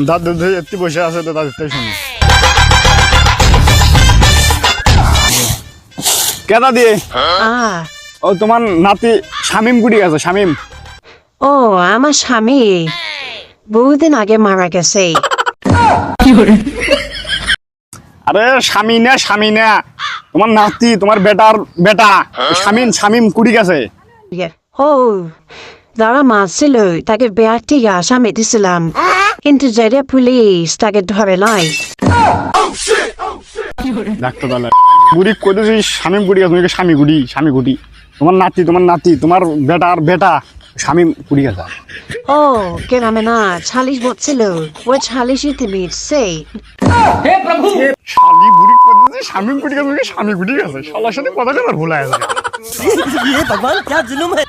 দাদু ধরে এত্তি বসে আছে তো দাদুর তাই শুনি কেদা দিয়ে ও তোমার নাতি শামিম কুড়ি গেছে শামিম ও আমার স্বামী বহুদিন আগে মারা গেছে। আরে স্বামী না তোমার নাতি তোমার বেটার বেটা শামিম শামিম কুড়ি গেছে ও যারা মারছিল তাকে বেয়াটি আসামি দিছিলাম, কিন্তু যেটা পুলিশ তাকে ধরে নাই। ডাক্তার দালা বুড়ি কইতেছিস শামিম কুড়ি গেছে স্বামী গুড়ি তোমার নাতি তোমার বেটার বেটা শামিম কুড়ি গেছে। ও গ্রামে না ছালিশ বলছিল, ওই ছালিশিতে মিটছে। শালি বুড়ি কইতেছিস শামিম কুড়ি গেছে স্বামী কুড়ি গেছে শালার সাথে কথা কথা ভুল আছে। ये भगवान क्या जुलुम है।